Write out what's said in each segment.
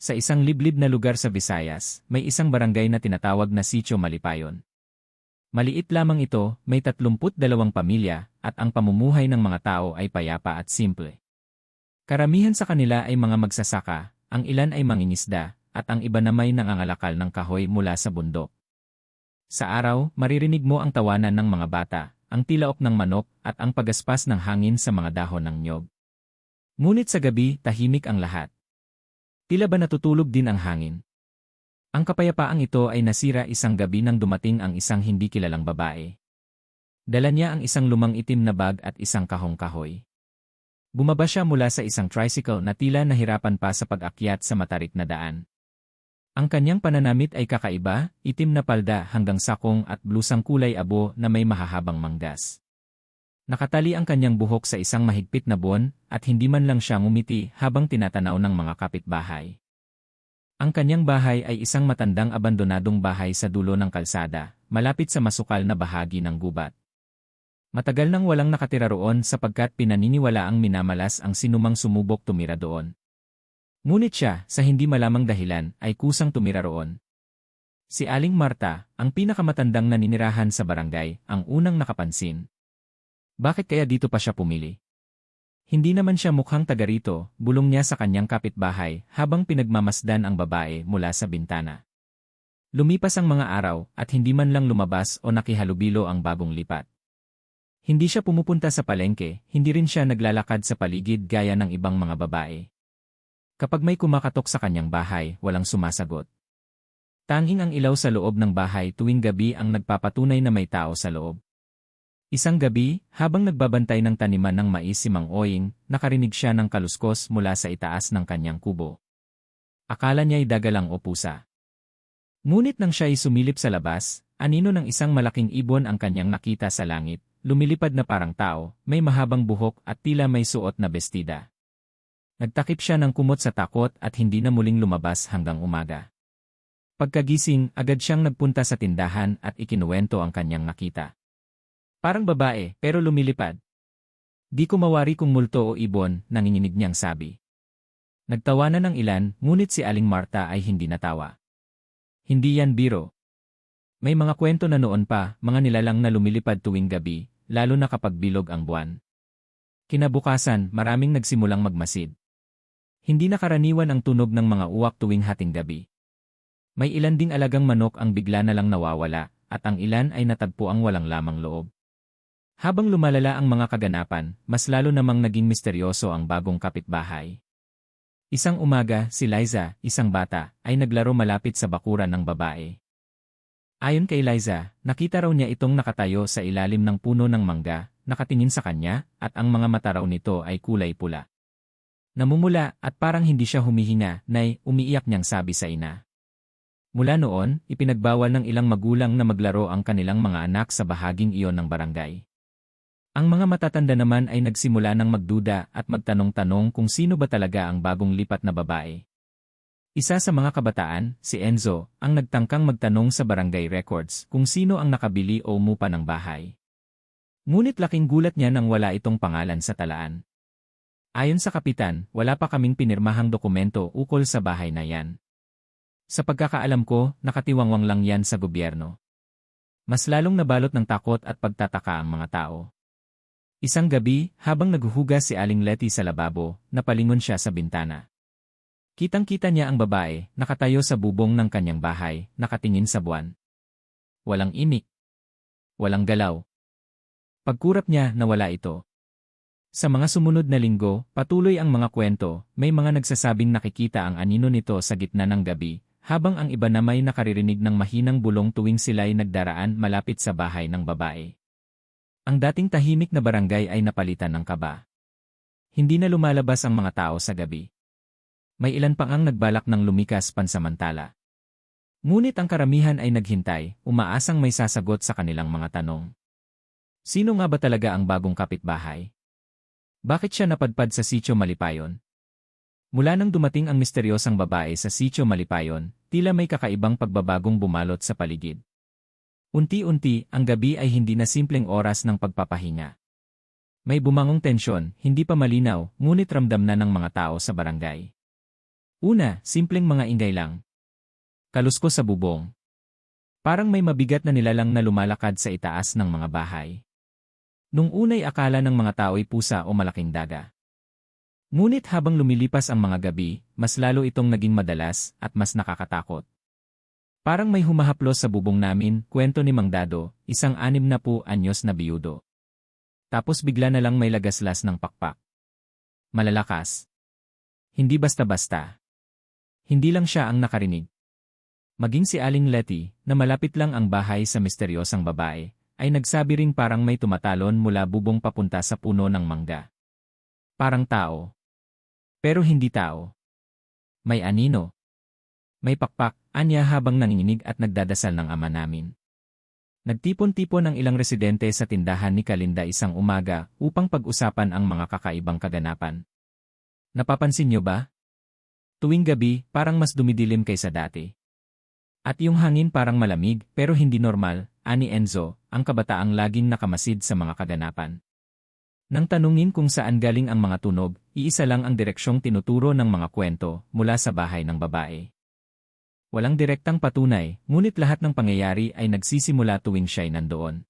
Sa isang liblib na lugar sa Visayas, may isang barangay na tinatawag na Sitio Malipayon. Maliit lamang ito, may 32 pamilya, at ang pamumuhay ng mga tao ay payapa at simple. Karamihan sa kanila ay mga magsasaka, ang ilan ay mangingisda, at ang iba na may nangangalakal ng kahoy mula sa bundok. Sa araw, maririnig mo ang tawanan ng mga bata, ang tilaok ng manok, at ang pagaspas ng hangin sa mga dahon ng nyog. Ngunit sa gabi, tahimik ang lahat. Tila ba natutulog din ang hangin? Ang kapayapaang ito ay nasira isang gabi nang dumating ang isang hindi kilalang babae. Dala niya ang isang lumang itim na bag at isang kahong kahoy. Bumaba siya mula sa isang tricycle na tila nahirapan pa sa pag-akyat sa matarik na daan. Ang kanyang pananamit ay kakaiba, itim na palda hanggang sakong at blusang kulay abo na may mahahabang manggas. Nakatali ang kanyang buhok sa isang mahigpit na buwan at hindi man lang siya ngumiti habang tinatanaw ng mga kapitbahay. Ang kanyang bahay ay isang matandang abandonadong bahay sa dulo ng kalsada, malapit sa masukal na bahagi ng gubat. Matagal nang walang nakatira roon sapagkat pinaniniwalaang minamalas ang sinumang sumubok tumira doon. Ngunit siya, sa hindi malamang dahilan, ay kusang tumira roon. Si Aling Marta, ang pinakamatandang naninirahan sa barangay, ang unang nakapansin. Bakit kaya dito pa siya pumili? Hindi naman siya mukhang taga rito, bulong niya sa kanyang kapitbahay habang pinagmamasdan ang babae mula sa bintana. Lumipas ang mga araw at hindi man lang lumabas o nakihalubilo ang bagong lipat. Hindi siya pumupunta sa palengke, hindi rin siya naglalakad sa paligid gaya ng ibang mga babae. Kapag may kumakatok sa kanyang bahay, walang sumasagot. Tanging ang ilaw sa loob ng bahay tuwing gabi ang nagpapatunay na may tao sa loob. Isang gabi, habang nagbabantay ng taniman ng mais si Mang Oying, nakarinig siya ng kaluskos mula sa itaas ng kanyang kubo. Akala niya'y dagalang o pusa. Ngunit nang siya'y sumilip sa labas, anino ng isang malaking ibon ang kanyang nakita sa langit, lumilipad na parang tao, may mahabang buhok at tila may suot na bestida. Nagtakip siya ng kumot sa takot at hindi na muling lumabas hanggang umaga. Pagkagising, agad siyang nagpunta sa tindahan at ikinuwento ang kanyang nakita. Parang babae, pero lumilipad. Di ko mawari kung multo o ibon, nanginginig niyang sabi. Nagtawanan ng ilan, ngunit si Aling Marta ay hindi natawa. Hindi yan biro. May mga kwento na noon pa, mga nilalang na lumilipad tuwing gabi, lalo na kapag bilog ang buwan. Kinabukasan, maraming nagsimulang magmasid. Hindi nakaraniwan ang tunog ng mga uwak tuwing hating gabi. May ilan ding alagang manok ang bigla na lang nawawala, at ang ilan ay natagpo ang walang lamang loob. Habang lumalala ang mga kaganapan, mas lalo namang naging misteryoso ang bagong kapitbahay. Isang umaga, si Liza, isang bata, ay naglaro malapit sa bakuran ng babae. Ayon kay Liza, nakita raw niya itong nakatayo sa ilalim ng puno ng mangga, nakatingin sa kanya, at ang mga mata raw nito ay kulay pula. Namumula at parang hindi siya humihinga, nay, umiiyak niyang sabi sa ina. Mula noon, ipinagbawal ng ilang magulang na maglaro ang kanilang mga anak sa bahaging iyon ng barangay. Ang mga matatanda naman ay nagsimula ng magduda at magtanong-tanong kung sino ba talaga ang bagong lipat na babae. Isa sa mga kabataan, si Enzo, ang nagtangkang magtanong sa barangay records kung sino ang nakabili o umupa ng bahay. Ngunit laking gulat niya nang wala itong pangalan sa talaan. Ayon sa kapitan, wala pa kaming pinirmahang dokumento ukol sa bahay na yan. Sa pagkakaalam ko, nakatiwangwang lang yan sa gobyerno. Mas lalong nabalot ng takot at pagtataka ang mga tao. Isang gabi, habang naghuhugas si Aling Letty sa lababo, napalingon siya sa bintana. Kitang-kita niya ang babae, nakatayo sa bubong ng kanyang bahay, nakatingin sa buwan. Walang imik. Walang galaw. Pagkurap niya, nawala ito. Sa mga sumunod na linggo, patuloy ang mga kwento, may mga nagsasabing nakikita ang anino nito sa gitna ng gabi, habang ang iba na may nakaririnig ng mahinang bulong tuwing sila'y nagdaraan malapit sa bahay ng babae. Ang dating tahimik na barangay ay napalitan ng kaba. Hindi na lumalabas ang mga tao sa gabi. May ilan pang ang nagbalak ng lumikas pansamantala. Ngunit ang karamihan ay naghintay, umaasang may sasagot sa kanilang mga tanong. Sino nga ba talaga ang bagong kapitbahay? Bakit siya napadpad sa Sitio Malipayon? Mula nang dumating ang misteryosang babae sa Sitio Malipayon, tila may kakaibang pagbabagong bumalot sa paligid. Unti-unti, ang gabi ay hindi na simpleng oras ng pagpapahinga. May bumangong tensyon, hindi pa malinaw, ngunit ramdam na ng mga tao sa barangay. Una, simpleng mga ingay lang. Kaluskos sa bubong. Parang may mabigat na nilalang na lumalakad sa itaas ng mga bahay. Nung unay akala ng mga tao'y pusa o malaking daga. Ngunit habang lumilipas ang mga gabi, mas lalo itong naging madalas at mas nakakatakot. Parang may humahaplos sa bubong namin, kwento ni Mang Dado, isang 60 anyos na biyudo. Tapos bigla na lang may lagaslas ng pakpak. Malalakas. Hindi basta-basta. Hindi lang siya ang nakarinig. Maging si Aling Letty, na malapit lang ang bahay sa misteryosang babae, ay nagsabi ring parang may tumatalon mula bubong papunta sa puno ng mangga. Parang tao. Pero hindi tao. May anino. May pakpak, anya habang nanginginig at nagdadasal ng ama namin. Nagtipon-tipon ang ilang residente sa tindahan ni Kalinda isang umaga upang pag-usapan ang mga kakaibang kaganapan. Napapansin niyo ba? Tuwing gabi, parang mas dumidilim kaysa dati. At yung hangin parang malamig pero hindi normal, ani Enzo, ang kabataang laging nakamasid sa mga kaganapan. Nang tanungin kung saan galing ang mga tunog, iisa lang ang direksyong tinuturo ng mga kwento mula sa bahay ng babae. Walang direktang patunay, ngunit lahat ng pangyayari ay nagsisimula tuwing siya'y nandoon.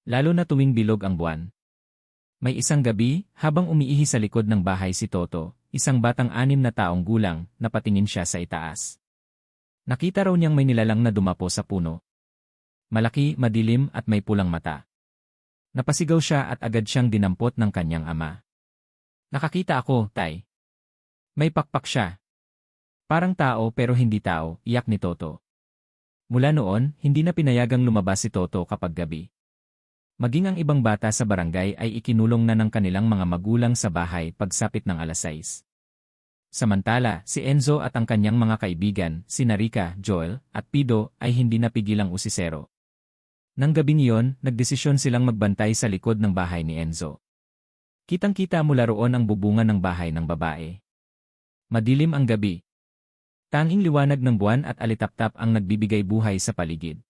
Lalo na tuwing bilog ang buwan. May isang gabi, habang umiihi sa likod ng bahay si Toto, isang batang 6 na taong gulang, napatingin siya sa itaas. Nakita raw niyang may nilalang na dumapo sa puno. Malaki, madilim at may pulang mata. Napasigaw siya at agad siyang dinampot ng kanyang ama. Nakakita ako, tay. May pakpak siya. Parang tao pero hindi tao, iyak ni Toto. Mula noon, hindi na pinayagang lumabas si Toto kapag gabi. Maging ang ibang bata sa barangay ay ikinulong na ng kanilang mga magulang sa bahay pagsapit ng 6:00. Samantala, si Enzo at ang kanyang mga kaibigan, sina Rica, Joel, at Pido, ay hindi napigilang usisero. Nang gabing iyon, nagdesisyon silang magbantay sa likod ng bahay ni Enzo. Kitang-kita mula roon ang bubungan ng bahay ng babae. Madilim ang gabi. Tanging liwanag ng buwan at alitaptap ang nagbibigay buhay sa paligid.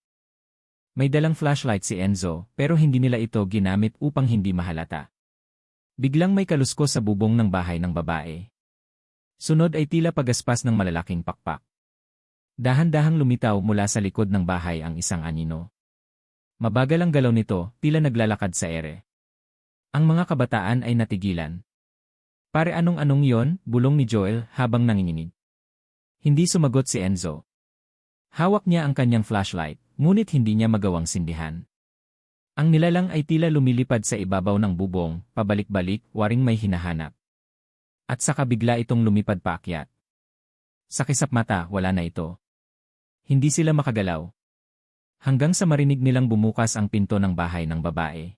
May dalang flashlight si Enzo, pero hindi nila ito ginamit upang hindi mahalata. Biglang may kaluskos sa bubong ng bahay ng babae. Sunod ay tila pagaspas ng malalaking pakpak. Dahan-dahang lumitaw mula sa likod ng bahay ang isang anino. Mabagal ang galaw nito, tila naglalakad sa ere. Ang mga kabataan ay natigilan. Pare anong-anong yon, bulong ni Joel habang nanginginig. Hindi sumagot si Enzo. Hawak niya ang kanyang flashlight, ngunit hindi niya magawang sindihan. Ang nilalang ay tila lumilipad sa ibabaw ng bubong, pabalik-balik, waring may hinahanap. At saka bigla itong lumipad paakyat. Sa kisap mata, wala na ito. Hindi sila makagalaw. Hanggang sa marinig nilang bumukas ang pinto ng bahay ng babae.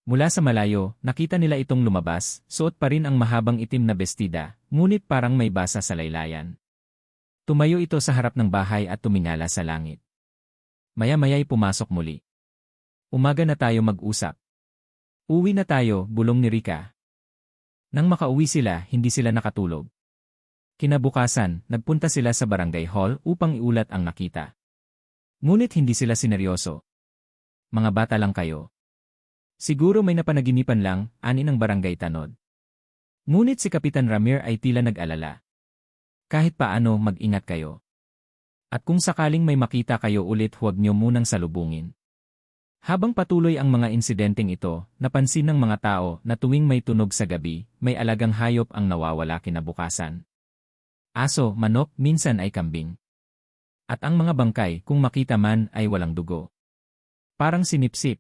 Mula sa malayo, nakita nila itong lumabas, suot pa rin ang mahabang itim na bestida, ngunit parang may basa sa laylayan. Tumayo ito sa harap ng bahay at tumingala sa langit. Maya-maya'y pumasok muli. Umaga na tayo mag-usap. Uwi na tayo, bulong ni Rica. Nang makauwi sila, hindi sila nakatulog. Kinabukasan, nagpunta sila sa barangay hall upang iulat ang nakita. Ngunit hindi sila sineryoso. Mga bata lang kayo. Siguro may napanaginipan lang, ani ng barangay tanod. Ngunit si Kapitan Ramir ay tila nag-alala. Kahit paano, mag-ingat kayo. At kung sakaling may makita kayo ulit, huwag niyo munang salubungin. Habang patuloy ang mga insidenteng ito, napansin ng mga tao na tuwing may tunog sa gabi, may alagang hayop ang nawawala kinabukasan. Aso, manok, minsan ay kambing. At ang mga bangkay, kung makita man, ay walang dugo. Parang sinipsip.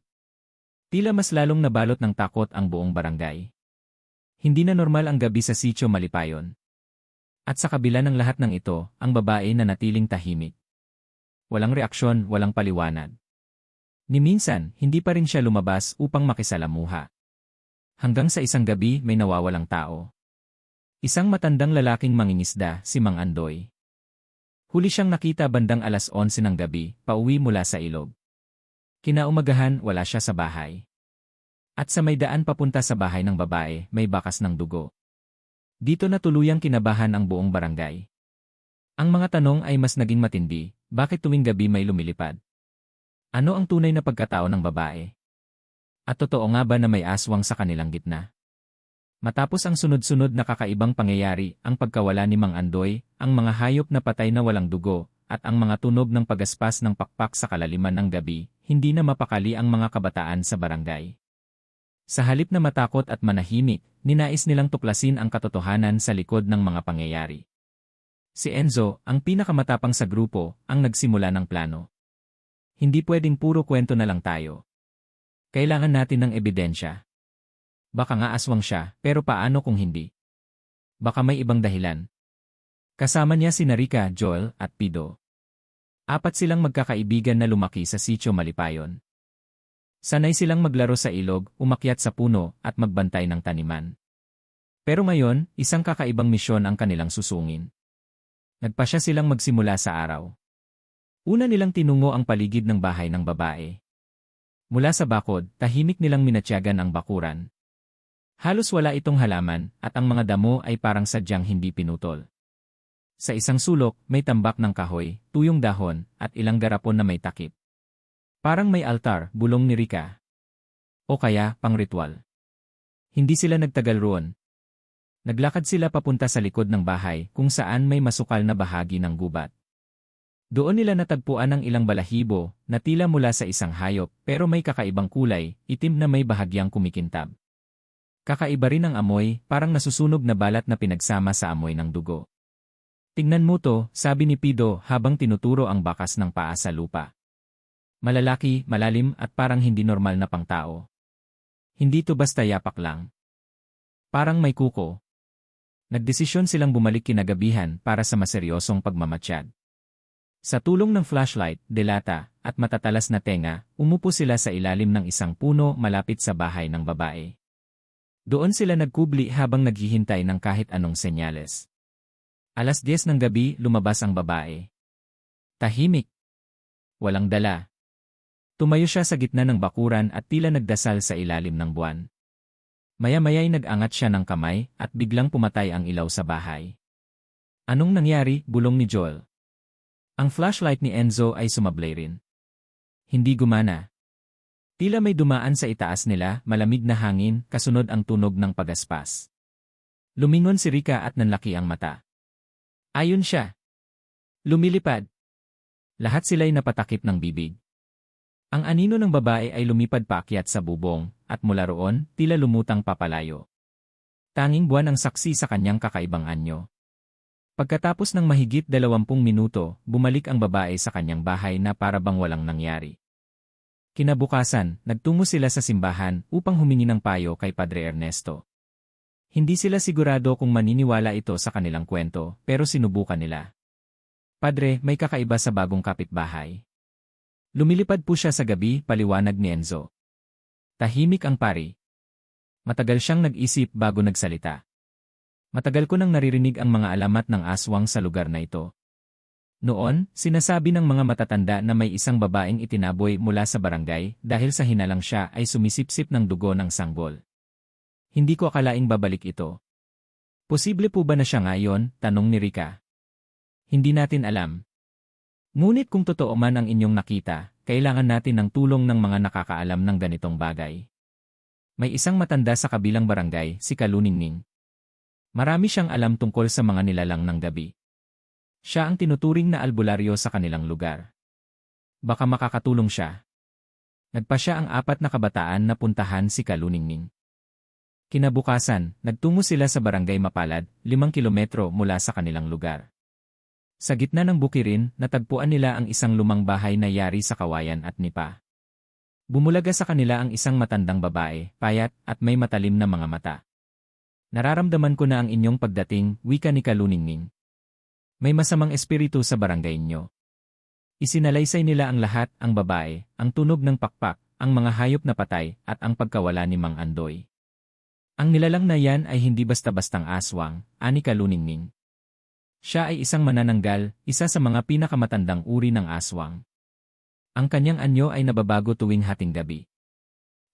Tila mas lalong nabalot ng takot ang buong barangay. Hindi na normal ang gabi sa Sitio Malipayon. At sa kabila ng lahat ng ito, ang babae na natiling tahimik. Walang reaksyon, walang paliwanag. Ni minsan, hindi pa rin siya lumabas upang makisalamuha. Hanggang sa isang gabi, may nawawalang tao. Isang matandang lalaking mangingisda, si Mang Andoy. Huli siyang nakita bandang 11:00 ng gabi, pauwi mula sa ilog. Kinaumagahan, wala siya sa bahay. At sa may daan papunta sa bahay ng babae, may bakas ng dugo. Dito na tuluyang kinabahan ang buong barangay. Ang mga tanong ay mas naging matindi, bakit tuwing gabi may lumilipad? Ano ang tunay na pagkatao ng babae? At totoo nga ba na may aswang sa kanilang gitna? Matapos ang sunod-sunod na kakaibang pangyayari, ang pagkawala ni Mang Andoy, ang mga hayop na patay na walang dugo, at ang mga tunog ng pagaspas ng pakpak sa kalaliman ng gabi, hindi na mapakali ang mga kabataan sa barangay. Sa halip na matakot at manahimik, ninais nilang tuklasin ang katotohanan sa likod ng mga pangyayari. Si Enzo, ang pinakamatapang sa grupo, ang nagsimula ng plano. Hindi pwedeng puro kwento na lang tayo. Kailangan natin ng ebidensya. Baka nga aswang siya, pero paano kung hindi? Baka may ibang dahilan. Kasama niya si Rica, Joel, at Pido. 4 silang magkakaibigan na lumaki sa Sitio Malipayon. Sanay silang maglaro sa ilog, umakyat sa puno, at magbantay ng taniman. Pero ngayon, isang kakaibang misyon ang kanilang susungin. Nagpasya silang magsimula sa araw. Una nilang tinungo ang paligid ng bahay ng babae. Mula sa bakod, tahimik nilang minatyagan ang bakuran. Halos wala itong halaman, at ang mga damo ay parang sadyang hindi pinutol. Sa isang sulok, may tambak ng kahoy, tuyong dahon, at ilang garapon na may takip. Parang may altar, bulong ni Rica. O kaya, pang-ritual. Hindi sila nagtagal roon. Naglakad sila papunta sa likod ng bahay, kung saan may masukal na bahagi ng gubat. Doon nila natagpuan ang ilang balahibo, na tila mula sa isang hayop, pero may kakaibang kulay, itim na may bahagyang kumikintab. Kakaiba rin ang amoy, parang nasusunog na balat na pinagsama sa amoy ng dugo. Tingnan mo to, sabi ni Pido habang tinuturo ang bakas ng paa sa lupa. Malalaki, malalim at parang hindi normal na pangtao. Hindi to basta yapak lang. Parang may kuko. Nagdesisyon silang bumalik kinagabihan para sa maseryosong pagmamatsyag. Sa tulong ng flashlight, delata, at matatalas na tenga, umupo sila sa ilalim ng isang puno malapit sa bahay ng babae. Doon sila nagkubli habang naghihintay ng kahit anong senyales. 10:00 ng gabi, lumabas ang babae. Tahimik. Walang dala. Tumayo siya sa gitna ng bakuran at tila nagdasal sa ilalim ng buwan. Maya-maya'y nag-angat siya ng kamay at biglang pumatay ang ilaw sa bahay. Anong nangyari? Bulong ni Joel. Ang flashlight ni Enzo ay sumablay rin. Hindi gumana. Tila may dumaan sa itaas nila, malamig na hangin, kasunod ang tunog ng pagaspas. Lumingon si Rica at nanlaki ang mata. Ayon siya. Lumilipad. Lahat sila'y napatakip ng bibig. Ang anino ng babae ay lumipad paakyat sa bubong, at mula roon, tila lumutang papalayo. Tanging buwan ang saksi sa kanyang kakaibang anyo. Pagkatapos ng mahigit 20 minuto, bumalik ang babae sa kanyang bahay na para bang walang nangyari. Kinabukasan, nagtungo sila sa simbahan upang humingi ng payo kay Padre Ernesto. Hindi sila sigurado kung maniniwala ito sa kanilang kwento, pero sinubukan nila. Padre, may kakaiba sa bagong kapitbahay. Lumilipad po siya sa gabi, paliwanag ni Enzo. Tahimik ang pari. Matagal siyang nag-isip bago nagsalita. Matagal ko nang naririnig ang mga alamat ng aswang sa lugar na ito. Noon, sinasabi ng mga matatanda na may isang babaeng itinaboy mula sa barangay dahil sa hinalang siya ay sumisipsip ng dugo ng sanggol. Hindi ko akalaing babalik ito. Posible po ba na siya ngayon? Tanong ni Rica. Hindi natin alam. Ngunit kung totoo man ang inyong nakita, kailangan natin ng tulong ng mga nakakaalam ng ganitong bagay. May isang matanda sa kabilang barangay, si Kaluningning. Marami siyang alam tungkol sa mga nilalang ng gabi. Siya ang tinuturing na albularyo sa kanilang lugar. Baka makakatulong siya. Nagpa siya ang 4 na kabataan na puntahan si Kaluningning. Kinabukasan, nagtungo sila sa barangay Mapalad, 5 kilometro mula sa kanilang lugar. Sa gitna ng bukirin, natagpuan nila ang isang lumang bahay na yari sa kawayan at nipa. Bumulaga sa kanila ang isang matandang babae, payat, at may matalim na mga mata. Nararamdaman ko na ang inyong pagdating, wika ni Kaluningning. May masamang espiritu sa barangay nyo. Isinalaysay nila ang lahat, ang babae, ang tunog ng pakpak, ang mga hayop na patay, at ang pagkawala ni Mang Andoy. Ang nilalang na yan ay hindi basta-bastang aswang, ani Kaluningning. Siya ay isang manananggal, isa sa mga pinakamatandang uri ng aswang. Ang kanyang anyo ay nababago tuwing hating gabi.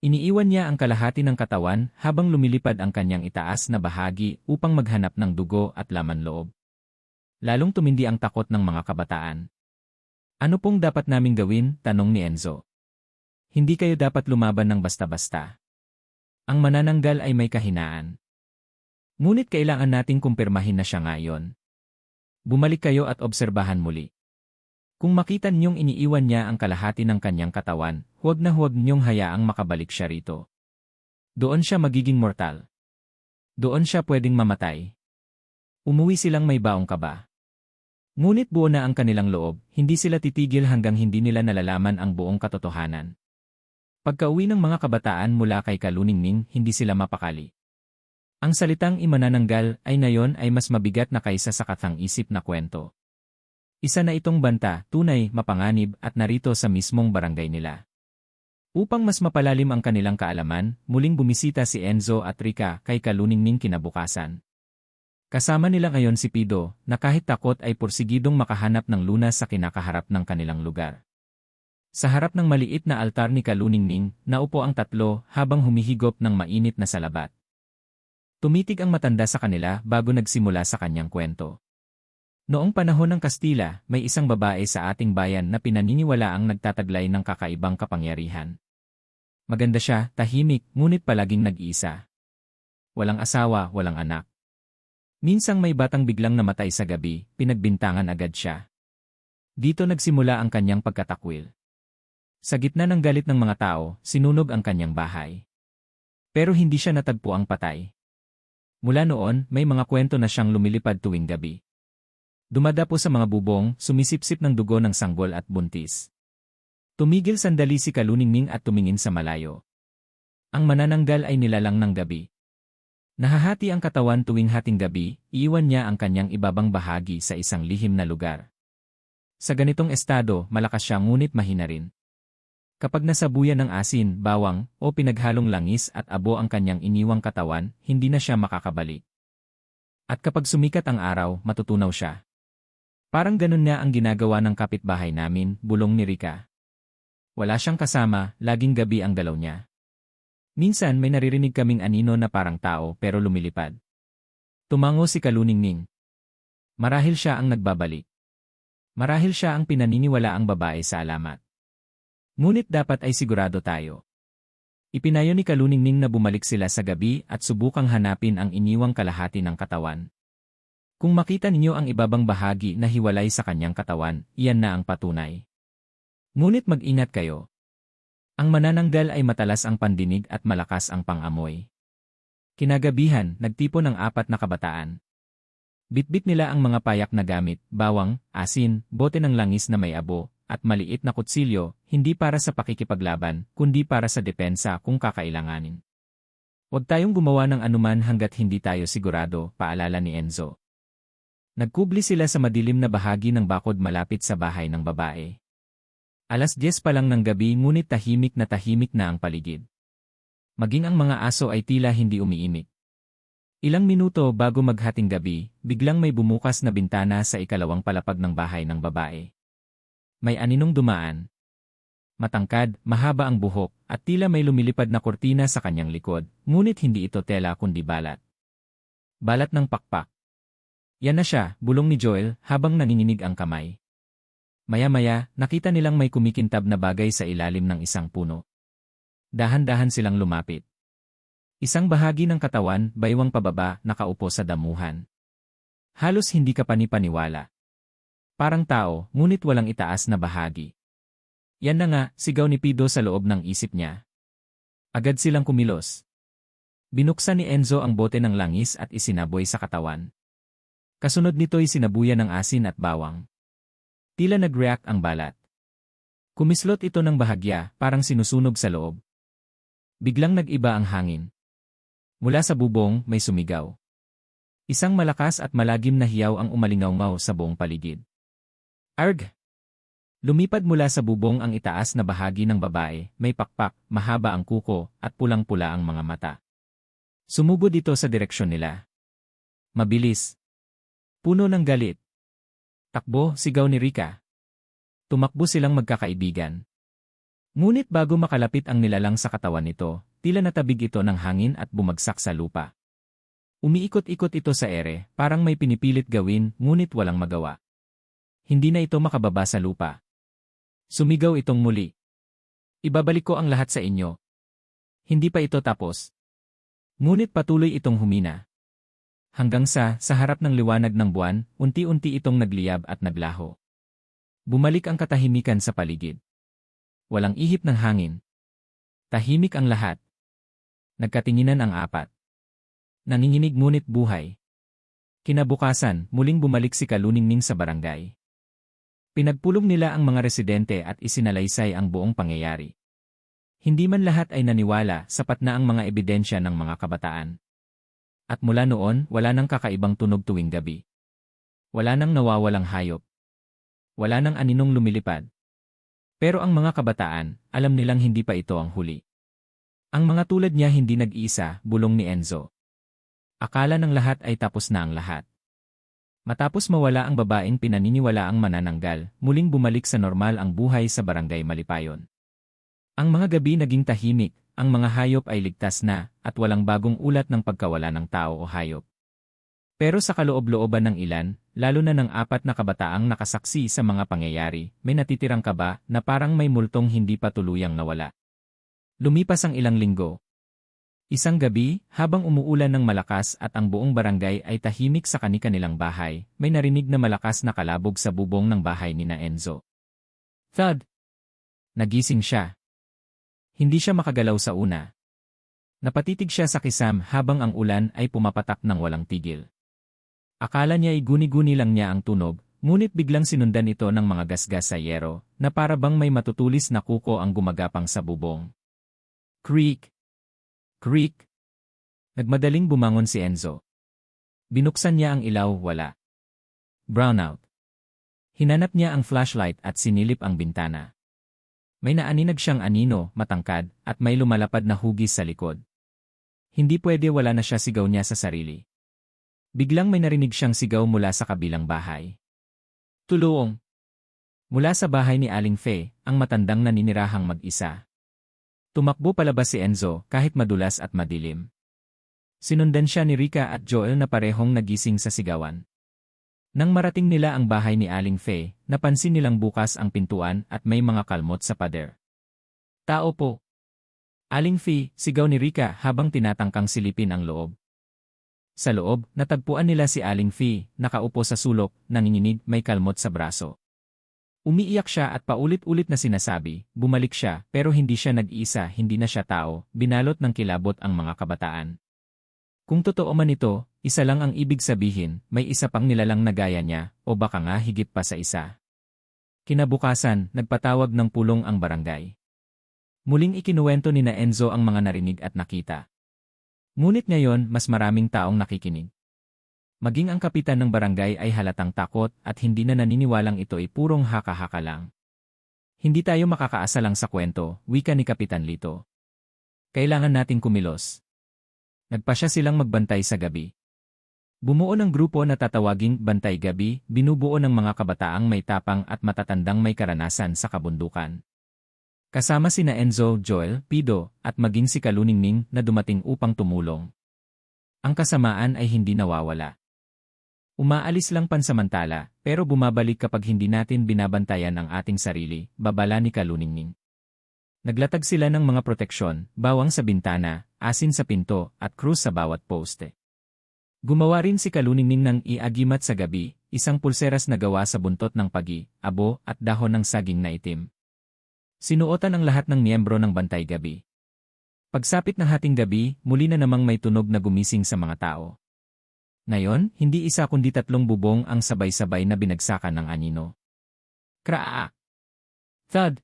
Iniiwan niya ang kalahati ng katawan habang lumilipad ang kanyang itaas na bahagi upang maghanap ng dugo at laman loob. Lalong tumindi ang takot ng mga kabataan. Ano pong dapat naming gawin? Tanong ni Enzo. Hindi kayo dapat lumaban ng basta-basta. Ang manananggal ay may kahinaan. Ngunit kailangan nating kumpirmahin na siya ngayon. Bumalik kayo at obserbahan muli. Kung makita niyong iniiwan niya ang kalahati ng kanyang katawan, huwag niyong hayaang makabalik siya rito. Doon siya magiging mortal. Doon siya pwedeng mamatay. Umuwi silang may baong kaba. Ngunit buo na ang kanilang loob, hindi sila titigil hanggang hindi nila nalalaman ang buong katotohanan. Pagkauwi ng mga kabataan mula kay Kaluningning, hindi sila mapakali. Ang salitang imanananggal ay ngayon ay mas mabigat na kaysa sa kathang-isip na kwento. Isa na itong banta, tunay, mapanganib at narito sa mismong barangay nila. Upang mas mapalalim ang kanilang kaalaman, muling bumisita si Enzo at Rika kay Kaluningning kinabukasan. Kasama nila ngayon si Pido, na kahit takot ay porsigidong makahanap ng lunas sa kinakaharap ng kanilang lugar. Sa harap ng maliit na altar ni Kaluningning, naupo ang tatlo habang humihigop ng mainit na salabat. Tumitig ang matanda sa kanila bago nagsimula sa kanyang kwento. Noong panahon ng Kastila, may isang babae sa ating bayan na pinaniniwalaang nagtataglay ng kakaibang kapangyarihan. Maganda siya, tahimik, ngunit palaging nag-iisa. Walang asawa, walang anak. Minsang may batang biglang namatay sa gabi, pinagbintangan agad siya. Dito nagsimula ang kanyang pagkatakwil. Sa gitna ng galit ng mga tao, sinunog ang kanyang bahay. Pero hindi siya natagpo ang patay. Mula noon, may mga kwento na siyang lumilipad tuwing gabi. Dumadapo sa mga bubong, sumisipsip ng dugo ng sanggol at buntis. Tumigil sandali si Kaluningning at tumingin sa malayo. Ang manananggal ay nilalang ng gabi. Nahahati ang katawan tuwing hating gabi, iiwan niya ang kanyang ibabang bahagi sa isang lihim na lugar. Sa ganitong estado, malakas siya ngunit mahina rin. Kapag nasabuyan ng asin, bawang, o pinaghalong langis at abo ang kanyang iniwang katawan, hindi na siya makakabalik. At kapag sumikat ang araw, matutunaw siya. Parang ganun na ang ginagawa ng kapitbahay namin, bulong ni Rika. Wala siyang kasama, laging gabi ang galaw niya. Minsan may naririnig kaming anino na parang tao pero lumilipad. Tumango si Kaluningning. Marahil siya ang nagbabalik. Marahil siya ang pinaniniwalaang babae sa alamat. Ngunit dapat ay sigurado tayo. Ipinayo ni Kaluningning na bumalik sila sa gabi at subukang hanapin ang iniwang kalahati ng katawan. Kung makita ninyo ang ibabang bahagi na hiwalay sa kanyang katawan, iyan na ang patunay. Ngunit mag-ingat kayo. Ang manananggal ay matalas ang pandinig at malakas ang pangamoy. Kinagabihan, nagtipon ang 4 na kabataan. Bitbit nila ang mga payak na gamit, bawang, asin, bote ng langis na may abo, at maliit na kutsilyo, hindi para sa pakikipaglaban, kundi para sa depensa kung kakailanganin. Huwag tayong gumawa ng anuman hanggat hindi tayo sigurado, paalala ni Enzo. Nagkubli sila sa madilim na bahagi ng bakod malapit sa bahay ng babae. 10:00 pa lang ng gabi ngunit tahimik na ang paligid. Maging ang mga aso ay tila hindi umiimik. Ilang minuto bago maghating gabi, biglang may bumukas na bintana sa ikalawang palapag ng bahay ng babae. May aninong dumaan. Matangkad, mahaba ang buhok, at tila may lumilipad na kurtina sa kanyang likod, ngunit hindi ito tela kundi balat. Balat ng pakpak. Yan na siya, bulong ni Joel habang nanginginig ang kamay. Maya-maya, nakita nilang may kumikintab na bagay sa ilalim ng isang puno. Dahan-dahan silang lumapit. Isang bahagi ng katawan, baywang pababa, nakaupo sa damuhan. Halos hindi ka panipaniwala. Parang tao, ngunit walang itaas na bahagi. Yan na nga, sigaw ni Pido sa loob ng isip niya. Agad silang kumilos. Binuksan ni Enzo ang bote ng langis at isinaboy sa katawan. Kasunod nito'y sinabuyan ng asin at bawang. Tila nag-react ang balat. Kumislot ito ng bahagya, parang sinusunog sa loob. Biglang nag-iba ang hangin. Mula sa bubong, may sumigaw. Isang malakas at malagim na hiyaw ang umalingaw sa buong paligid. Arg! Lumipad mula sa bubong ang itaas na bahagi ng babae, may pakpak, mahaba ang kuko, at pulang-pula ang mga mata. Sumugod ito sa direksyon nila. Mabilis. Puno ng galit. Takbo, sigaw ni Rika. Tumakbo silang magkakaibigan. Ngunit bago makalapit ang nilalang sa katawan nito, tila natabig ito ng hangin at bumagsak sa lupa. Umiikot-ikot ito sa ere, parang may pinipilit gawin, ngunit walang magawa. Hindi na ito makababa sa lupa. Sumigaw itong muli. Ibabalik ko ang lahat sa inyo. Hindi pa ito tapos. Ngunit patuloy itong humina. Hanggang sa harap ng liwanag ng buwan, unti-unti itong nagliyab at naglaho. Bumalik ang katahimikan sa paligid. Walang ihip ng hangin. Tahimik ang lahat. Nagkatinginan ang apat. Nanginginig ngunit buhay. Kinabukasan, muling bumalik si Kaluningning sa barangay. Pinagpulong nila ang mga residente at isinalaysay ang buong pangyayari. Hindi man lahat ay naniwala, sapat na ang mga ebidensya ng mga kabataan. At mula noon, wala nang kakaibang tunog tuwing gabi. Wala nang nawawalang hayop. Wala nang aninong lumilipad. Pero ang mga kabataan, alam nilang hindi pa ito ang huli. Ang mga tulad niya hindi nag-iisa, bulong ni Enzo. Akala ng lahat ay tapos na ang lahat. Matapos mawala ang babaeng pinaniniwalaang manananggal, muling bumalik sa normal ang buhay sa barangay Malipayon. Ang mga gabi naging tahimik, ang mga hayop ay ligtas na, at walang bagong ulat ng pagkawala ng tao o hayop. Pero sa kaloob-looban ng ilan, lalo na ng apat na kabataang nakasaksi sa mga pangyayari, may natitirang kaba na parang may multong hindi pa tuluyang nawala. Lumipas ang ilang linggo. Isang gabi, habang umuulan ng malakas at ang buong barangay ay tahimik sa kani-kanilang bahay, may narinig na malakas na kalabog sa bubong ng bahay ni Enzo. Thud! Nagising siya. Hindi siya makagalaw sa una. Napatitig siya sa kisam habang ang ulan ay pumapatak ng walang tigil. Akala niya ay guni-guni lang niya ang tunog, ngunit biglang sinundan ito ng mga gasgas sa yero, na para bang may matutulis na kuko ang gumagapang sa bubong. Creak! Creak! Nagmadaling bumangon si Enzo. Binuksan niya ang ilaw, wala. Brownout. Hinanap niya ang flashlight at sinilip ang bintana. May naaninag siyang anino, matangkad, at may lumalapad na hugis sa likod. Hindi pwede, wala na siya, sigaw niya sa sarili. Biglang may narinig siyang sigaw mula sa kabilang bahay. Tulong! Mula sa bahay ni Aling Fe, ang matandang naninirahang mag-isa. Tumakbo palabas si Enzo kahit madulas at madilim. Sinundan siya ni Rica at Joel na parehong nagising sa sigawan. Nang marating nila ang bahay ni Aling Fe, napansin nilang bukas ang pintuan at may mga kalmot sa pader. Tao po! Aling Fe, sigaw ni Rica habang tinatangkang silipin ang loob. Sa loob, natagpuan nila si Aling Fe, nakaupo sa sulok, nanginginig, may kalmot sa braso. Umiiyak siya at paulit-ulit na sinasabi, bumalik siya, pero hindi siya nag-iisa, hindi na siya tao, binalot ng kilabot ang mga kabataan. Kung totoo man ito, isa lang ang ibig sabihin, may isa pang nilalang na gaya niya, o baka nga higit pa sa isa. Kinabukasan, nagpatawag ng pulong ang barangay. Muling ikinuwento ni Enzo ang mga narinig at nakita. Ngunit ngayon, mas maraming taong nakikinig. Maging ang kapitan ng barangay ay halatang takot at hindi na naniniwalang ito ay purong haka-haka lang. Hindi tayo makakaasa lang sa kwento, wika ni Kapitan Lito. Kailangan nating kumilos. Nagpasya silang magbantay sa gabi. Bumuo ng grupo na tatawaging Bantay Gabi, binubuo ng mga kabataang may tapang at matatandang may karanasan sa kabundukan. Kasama sina Enzo, Joel, Pido, at maging si Kaluningning na dumating upang tumulong. Ang kasamaan ay hindi nawawala. Umaalis lang pansamantala, pero bumabalik kapag hindi natin binabantayan ang ating sarili, babala ni Kaluningning. Naglatag sila ng mga proteksyon, bawang sa bintana, asin sa pinto, at krus sa bawat poste. Gumawa rin si Kaluningning ng iagimat sa gabi, isang pulseras na gawa sa buntot ng pagi, abo, at dahon ng saging na itim. Sinuotan ang lahat ng miyembro ng Bantay Gabi. Pagsapit ng hating gabi, muli na namang may tunog na gumising sa mga tao. Ngayon, hindi isa kundi 3 bubong ang sabay-sabay na binagsakan ng anino. Kraa! Thud!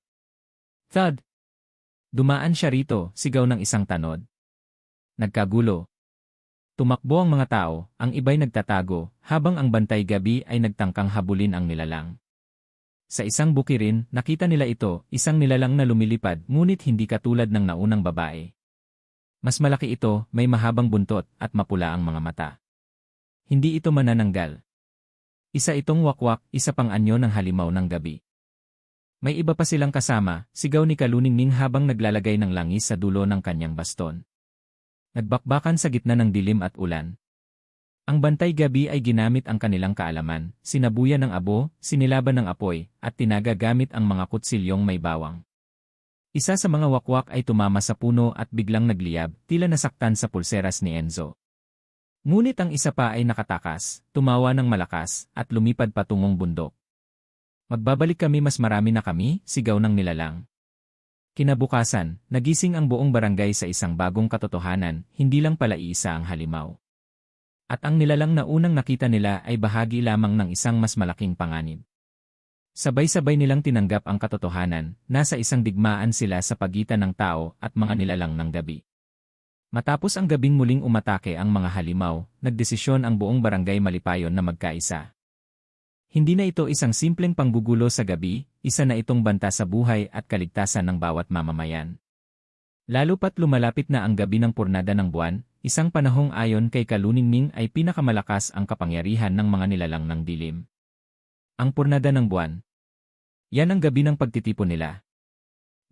Thud! Dumaan siya rito, sigaw ng isang tanod. Nagkagulo. Tumakbo ang mga tao, ang iba'y nagtatago, habang ang Bantay Gabi ay nagtangkang habulin ang nilalang. Sa isang bukirin, nakita nila ito, isang nilalang na lumilipad, ngunit hindi katulad ng naunang babae. Mas malaki ito, may mahabang buntot, at mapula ang mga mata. Hindi ito manananggal. Isa itong wakwak, isa pang anyo ng halimaw ng gabi. May iba pa silang kasama, sigaw ni Kaluningning habang naglalagay ng langis sa dulo ng kanyang baston. Nagbakbakan sa gitna ng dilim at ulan. Ang Bantay Gabi ay ginamit ang kanilang kaalaman, sinabuyan ng abo, sinilaban ng apoy, at tinaga gamit ang mga kutsilyong may bawang. Isa sa mga wakwak ay tumama sa puno at biglang nagliyab, tila nasaktan sa pulseras ni Enzo. Ngunit ang isa pa ay nakatakas, tumawa ng malakas, at lumipad patungong bundok. Magbabalik kami, mas marami na kami, sigaw ng nilalang. Kinabukasan, nagising ang buong barangay sa isang bagong katotohanan, hindi lang pala iisa ang halimaw. At ang nilalang na unang nakita nila ay bahagi lamang ng isang mas malaking panganib. Sabay-sabay nilang tinanggap ang katotohanan, nasa isang digmaan sila sa pagitan ng tao at mga nilalang ng gabi. Matapos ang gabing muling umatake ang mga halimaw, nagdesisyon ang buong barangay Malipayon na magkaisa. Hindi na ito isang simpleng panggugulo sa gabi, isa na itong banta sa buhay at kaligtasan ng bawat mamamayan. Lalo pat lumalapit na ang gabi ng purnada ng buwan, isang panahong ayon kay Kaluningning ay pinakamalakas ang kapangyarihan ng mga nilalang ng dilim. Ang purnada ng buwan. Yan ang gabi ng pagtitipon nila.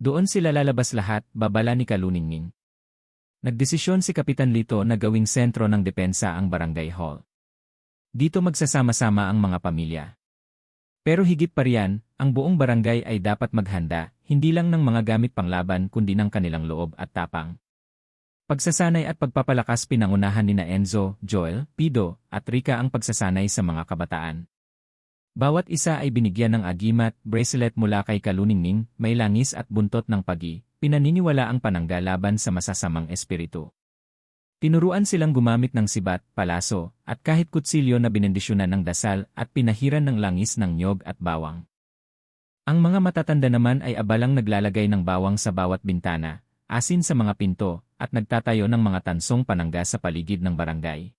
Doon sila lalabas lahat, babala ni Kaluningning. Nagdesisyon si Kapitan Lito na gawing sentro ng depensa ang barangay hall. Dito magsasama-sama ang mga pamilya. Pero higit pa riyan, ang buong barangay ay dapat maghanda, hindi lang ng mga gamit panglaban kundi ng kanilang loob at tapang. Pagsasanay at pagpapalakas pinangunahan nina Enzo, Joel, Pido, at Rica ang pagsasanay sa mga kabataan. Bawat isa ay binigyan ng agimat, bracelet mula kay Kaluningning, may langis at buntot ng pagi, pinaniniwala ang panangga laban sa masasamang espiritu. Tinuruan silang gumamit ng sibat, palaso, at kahit kutsilyo na binendisyonan ng dasal at pinahiran ng langis ng nyog at bawang. Ang mga matatanda naman ay abalang naglalagay ng bawang sa bawat bintana, asin sa mga pinto, at nagtatayo ng mga tansong panangga sa paligid ng barangay.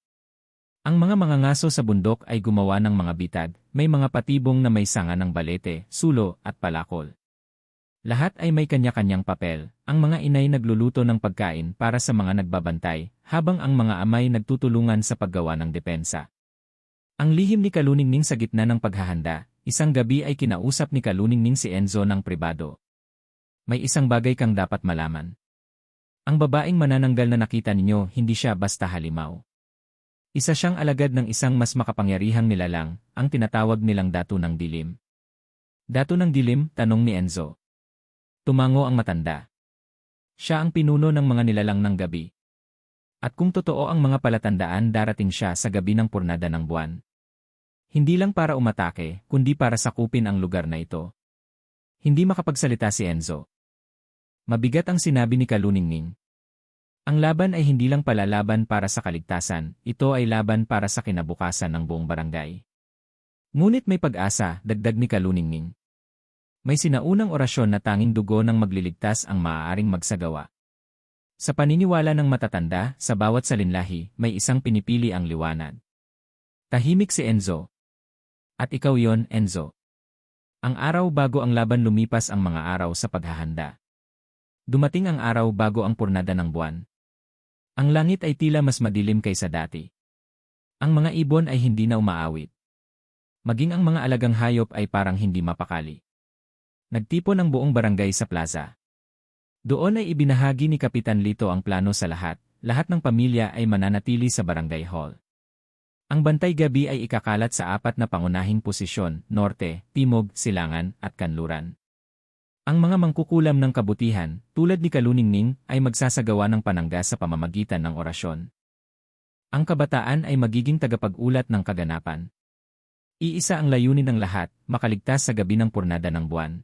Ang mga mangangaso sa bundok ay gumawa ng mga bitag, may mga patibong na may sanga ng balete, sulo, at palakol. Lahat ay may kanya-kanyang papel, ang mga inay nagluluto ng pagkain para sa mga nagbabantay, habang ang mga amay nagtutulungan sa paggawa ng depensa. Ang lihim ni Kaluningning sa gitna ng paghahanda, isang gabi ay kinausap ni Kaluningning si Enzo ng pribado. May isang bagay kang dapat malaman. Ang babaeng manananggal na nakita ninyo, hindi siya basta halimaw. Isa siyang alagad ng isang mas makapangyarihang nilalang, ang tinatawag nilang Dato ng Dilim. Dato ng Dilim, tanong ni Enzo. Tumango ang matanda. Siya ang pinuno ng mga nilalang ng gabi. At kung totoo ang mga palatandaan, darating siya sa gabi ng purnada ng buwan. Hindi lang para umatake, kundi para sakupin ang lugar na ito. Hindi makapagsalita si Enzo. Mabigat ang sinabi ni Kaluningning. Ang laban ay hindi lang pala laban para sa kaligtasan, ito ay laban para sa kinabukasan ng buong barangay. Ngunit may pag-asa, dagdag ni Kaluningning. May sinaunang orasyon na tanging dugo ng magliligtas ang maaaring magsagawa. Sa paniniwala ng matatanda, sa bawat salinlahi, may isang pinipili ang liwanag. Tahimik si Enzo. At ikaw yon, Enzo. Ang araw bago ang laban, lumipas ang mga araw sa paghahanda. Dumating ang araw bago ang purnada ng buwan. Ang langit ay tila mas madilim kaysa dati. Ang mga ibon ay hindi na umaawit. Maging ang mga alagang hayop ay parang hindi mapakali. Nagtipon ang buong barangay sa plaza. Doon ay ibinahagi ni Kapitan Lito ang plano sa lahat ng pamilya ay mananatili sa barangay hall. Ang bantay gabi ay ikakalat sa apat na pangunahing posisyon, norte, timog, silangan, at kanluran. Ang mga mangkukulam ng kabutihan, tulad ni Kaluningning, ay magsasagawa ng panangga sa pamamagitan ng orasyon. Ang kabataan ay magiging tagapag-ulat ng kaganapan. Iisa ang layunin ng lahat, makaligtas sa gabi ng purnada ng buwan.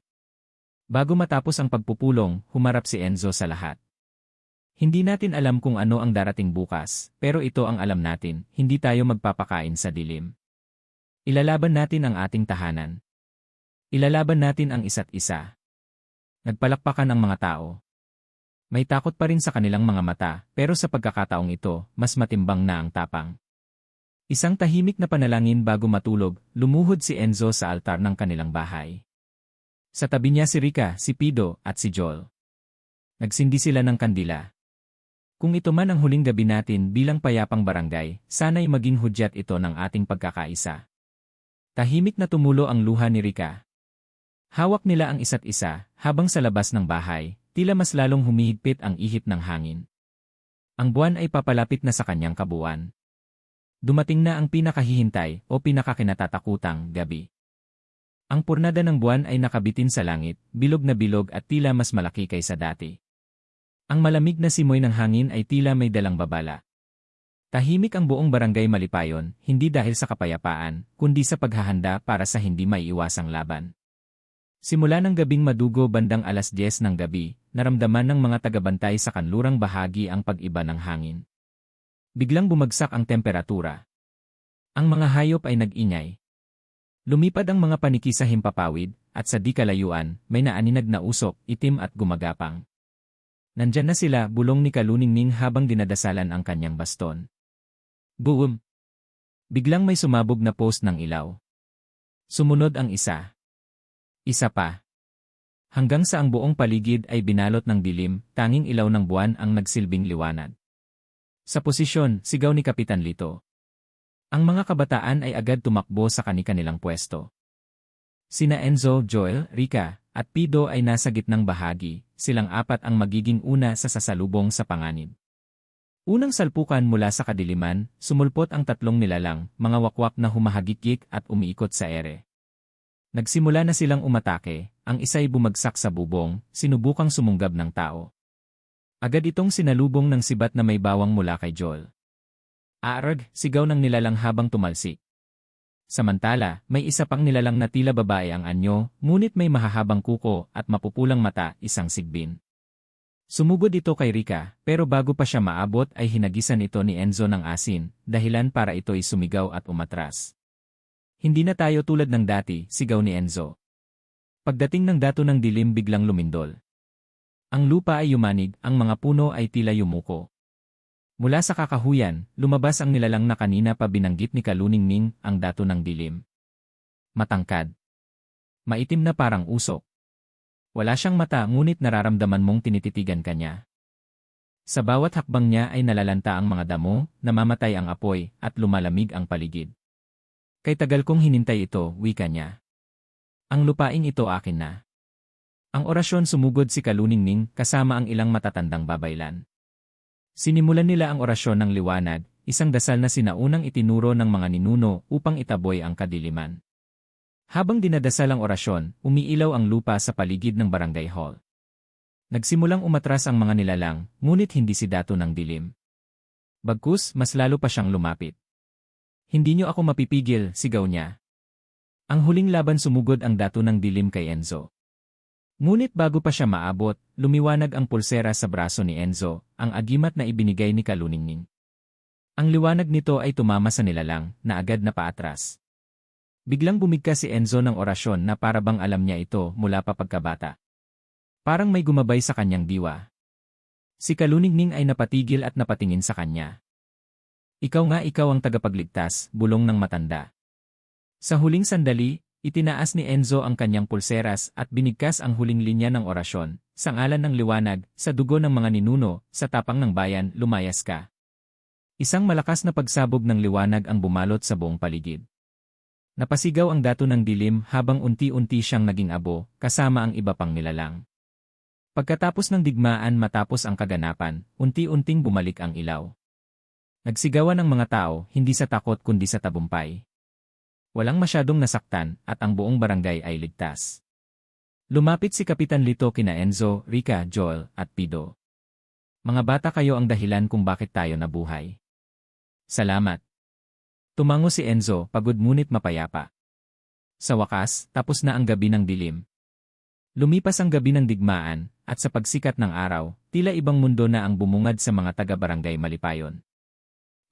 Bago matapos ang pagpupulong, humarap si Enzo sa lahat. Hindi natin alam kung ano ang darating bukas, pero ito ang alam natin, hindi tayo magpapakain sa dilim. Ilalaban natin ang ating tahanan. Ilalaban natin ang isa't isa. Nagpalakpakan ang mga tao. May takot pa rin sa kanilang mga mata, pero sa pagkakataong ito, mas matimbang na ang tapang. Isang tahimik na panalangin bago matulog, lumuhod si Enzo sa altar ng kanilang bahay. Sa tabi niya si Rica, si Pido, at si Joel. Nagsindi sila ng kandila. Kung ito man ang huling gabi natin bilang payapang barangay, sana'y maging hudyat ito ng ating pagkakaisa. Tahimik na tumulo ang luha ni Rica. Hawak nila ang isa't isa, habang sa labas ng bahay, tila mas lalong humihigpit ang ihip ng hangin. Ang buwan ay papalapit na sa kanyang kabuuan. Dumating na ang pinakahihintay o pinakakinatatakutang gabi. Ang purnada ng buwan ay nakabitin sa langit, bilog na bilog at tila mas malaki kaysa dati. Ang malamig na simoy ng hangin ay tila may dalang babala. Tahimik ang buong barangay Malipayon, hindi dahil sa kapayapaan, kundi sa paghahanda para sa hindi maiiwasang laban. Simula ng gabing madugo bandang 10:00 ng gabi, naramdaman ng mga tagabantay sa kanlurang bahagi ang pag-iba ng hangin. Biglang bumagsak ang temperatura. Ang mga hayop ay nag-ingay. Lumipad ang mga paniki sa himpapawid, at sa di kalayuan, may naaninag na usok, itim at gumagapang. Nandyan na sila, bulong ni Kaluningning habang dinadasalan ang kanyang baston. Boom! Biglang may sumabog na post ng ilaw. Sumunod ang isa. Isa pa. Hanggang sa ang buong paligid ay binalot ng dilim, tanging ilaw ng buwan ang nagsilbing liwanag. Sa posisyon, sigaw ni Kapitan Lito. Ang mga kabataan ay agad tumakbo sa kani-kanilang pwesto. Sina Enzo, Joel, Rica, at Pido ay nasa gitnang bahagi, silang apat ang magiging una sa sasalubong sa panganib. Unang salpukan mula sa kadiliman, sumulpot ang tatlong nilalang, mga wakwak na humahagikik at umiikot sa ere. Nagsimula na silang umatake, ang isa'y bumagsak sa bubong, sinubukang sumunggab ng tao. Agad itong sinalubong ng sibat na may bawang mula kay Joel. Arg, sigaw ng nilalang habang tumalsik. Samantala, may isa pang nilalang na tila babae ang anyo, ngunit may mahahabang kuko at mapupulang mata, isang sigbin. Sumugod ito kay Rica, pero bago pa siya maabot ay hinagisan ito ni Enzo ng asin, dahilan para ito'y sumigaw at umatras. Hindi na tayo tulad ng dati, sigaw ni Enzo. Pagdating ng dato ng dilim biglang lumindol. Ang lupa ay yumanig, ang mga puno ay tila yumuko. Mula sa kakahuyan, lumabas ang nilalang na kanina pa binanggit ni Kaluningning, ang dato ng dilim. Matangkad. Maitim na parang usok. Wala siyang mata ngunit nararamdaman mong tinititigan ka niya. Sa bawat hakbang niya ay nalalanta ang mga damo, namamatay ang apoy, at lumalamig ang paligid. Kay tagal kong hinintay ito, wika niya. Ang lupaing ito akin na. Ang orasyon sumugod si Kaluningning kasama ang ilang matatandang babaylan. Sinimulan nila ang orasyon ng liwanag, isang dasal na sinaunang itinuro ng mga ninuno upang itaboy ang kadiliman. Habang dinadasal ang orasyon, umiilaw ang lupa sa paligid ng barangay hall. Nagsimulang umatras ang mga nilalang, ngunit hindi si dato ng dilim. Bagkus, mas lalo pa siyang lumapit. Hindi niyo ako mapipigil, sigaw niya. Ang huling laban sumugod ang dato ng dilim kay Enzo. Ngunit bago pa siya maabot, lumiwanag ang pulsera sa braso ni Enzo, ang agimat na ibinigay ni Kaluningning. Ang liwanag nito ay tumama sa nilalang, na agad na paatras. Biglang bumigkas si Enzo ng orasyon na parabang alam niya ito mula pa pagkabata. Parang may gumabay sa kanyang diwa. Si Kaluningning ay napatigil at napatingin sa kanya. Ikaw nga, ikaw ang tagapagligtas, bulong ng matanda. Sa huling sandali, itinaas ni Enzo ang kanyang pulseras at binigkas ang huling linya ng orasyon, sa ngalan ng liwanag, sa dugo ng mga ninuno, sa tapang ng bayan, lumayas ka. Isang malakas na pagsabog ng liwanag ang bumalot sa buong paligid. Napasigaw ang dato ng dilim habang unti-unti siyang naging abo, kasama ang iba pang nilalang. Pagkatapos ng digmaan matapos ang kaganapan, unti-unting bumalik ang ilaw. Nagsigawan ang mga tao, hindi sa takot kundi sa tabumpay. Walang masyadong nasaktan at ang buong barangay ay ligtas. Lumapit si Kapitan Lito kina Enzo, Rica, Joel, at Pido. Mga bata, kayo ang dahilan kung bakit tayo nabuhay. Salamat. Tumango si Enzo, pagod ngunit mapayapa. Sa wakas, tapos na ang gabi ng dilim. Lumipas ang gabi ng digmaan, at sa pagsikat ng araw, tila ibang mundo na ang bumungad sa mga taga-barangay Malipayon.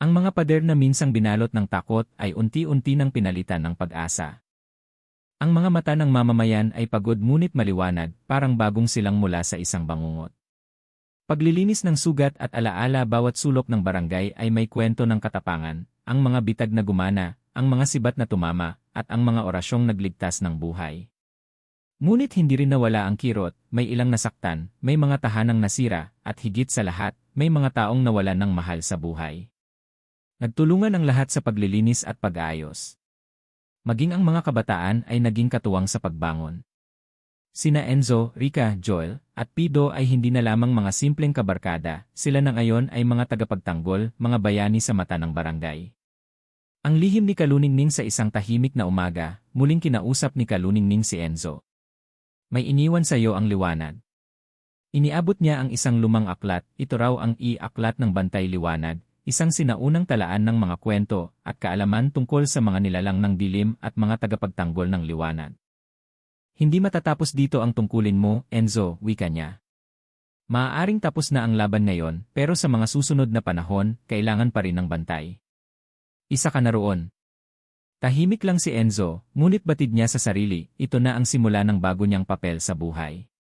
Ang mga pader na minsang binalot ng takot ay unti-unti nang pinalitan ng pag-asa. Ang mga mata ng mamamayan ay pagod ngunit maliwanag, parang bagong silang mula sa isang bangungot. Paglilinis ng sugat at alaala bawat sulok ng barangay ay may kwento ng katapangan, ang mga bitag na gumana, ang mga sibat na tumama, at ang mga orasyong nagligtas ng buhay. Ngunit hindi rin nawala ang kirot, may ilang nasaktan, may mga tahanang nasira, at higit sa lahat, may mga taong nawalan ng mahal sa buhay. Nagtulungan ang lahat sa paglilinis at pag-aayos. Maging ang mga kabataan ay naging katuwang sa pagbangon. Sina Enzo, Rica, Joel, at Pido ay hindi na lamang mga simpleng kabarkada, sila na ngayon ay mga tagapagtanggol, mga bayani sa mata ng barangay. Ang lihim ni Kaluningning sa isang tahimik na umaga, muling kinausap ni Kaluningning si Enzo. May iniwan sa iyo ang liwanag. Iniabot niya ang isang lumang aklat, ito raw ang i-aklat ng Bantay Liwanag, isang sinaunang talaan ng mga kwento at kaalaman tungkol sa mga nilalang ng dilim at mga tagapagtanggol ng liwanag. Hindi matatapos dito ang tungkulin mo, Enzo, wika niya. Maaaring tapos na ang laban ngayon, pero sa mga susunod na panahon, kailangan pa rin ng bantay. Isa ka na roon. Tahimik lang si Enzo, ngunit batid niya sa sarili, ito na ang simula ng bago niyang papel sa buhay.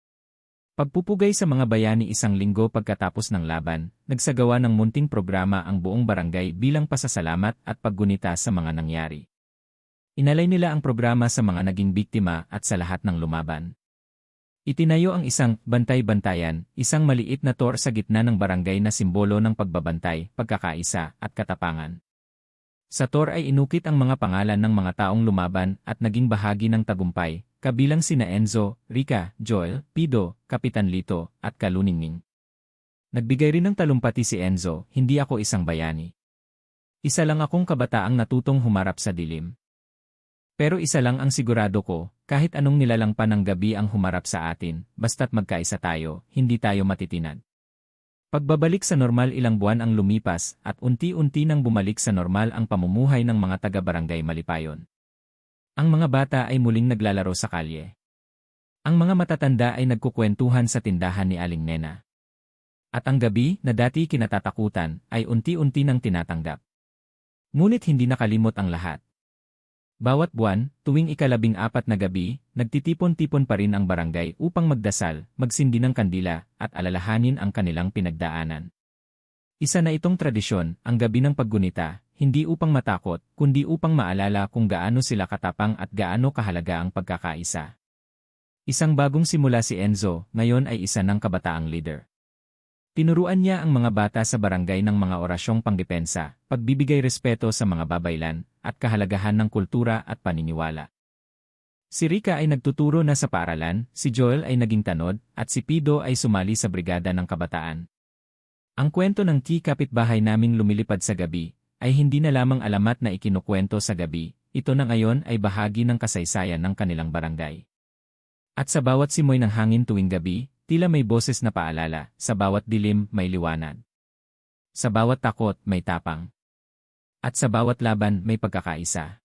Pagpupugay sa mga bayani isang linggo pagkatapos ng laban, nagsagawa ng munting programa ang buong barangay bilang pasasalamat at paggunita sa mga nangyari. Inalay nila ang programa sa mga naging biktima at sa lahat ng lumaban. Itinayo ang isang bantay-bantayan, isang maliit na tor sa gitna ng barangay na simbolo ng pagbabantay, pagkakaisa at katapangan. Sa tor ay inukit ang mga pangalan ng mga taong lumaban at naging bahagi ng tagumpay, kabilang sina Enzo, Rica, Joel, Pido, Kapitan Lito, at Kaluningning. Nagbigay rin ng talumpati si Enzo, hindi ako isang bayani. Isa lang akong kabataang natutong humarap sa dilim. Pero isa lang ang sigurado ko, kahit anong nilalang pa ng gabi ang humarap sa atin, basta't magkaisa tayo, hindi tayo matitinag. Pagbabalik sa normal ilang buwan ang lumipas at unti-unti nang bumalik sa normal ang pamumuhay ng mga taga-barangay Malipayon. Ang mga bata ay muling naglalaro sa kalye. Ang mga matatanda ay nagkukwentuhan sa tindahan ni Aling Nena. At ang gabi na dati kinatatakutan ay unti-unti nang tinatanggap. Ngunit hindi nakalimot ang lahat. Bawat buwan, tuwing ika-14 na gabi, nagtitipon-tipon pa rin ang barangay upang magdasal, magsindi ng kandila, at alalahanin ang kanilang pinagdaanan. Isa na itong tradisyon, ang gabi ng paggunita, hindi upang matakot, kundi upang maalala kung gaano sila katapang at gaano kahalaga ang pagkakaisa. Isang bagong simula si Enzo, ngayon ay isa ng kabataang leader. Tinuruan niya ang mga bata sa barangay ng mga orasyong pangdepensa, pagbibigay respeto sa mga babaylan, at kahalagahan ng kultura at paniniwala. Si Rica ay nagtuturo na sa paaralan, si Joel ay naging tanod, at si Pido ay sumali sa brigada ng kabataan. Ang kwento ng kapitbahay naming lumilipad sa gabi, ay hindi na lamang alamat na ikinukwento sa gabi, ito na ngayon ay bahagi ng kasaysayan ng kanilang barangay. At sa bawat simoy ng hangin tuwing gabi, tila may boses na paalala, sa bawat dilim may liwanag. Sa bawat takot may tapang. At sa bawat laban may pagkakaisa.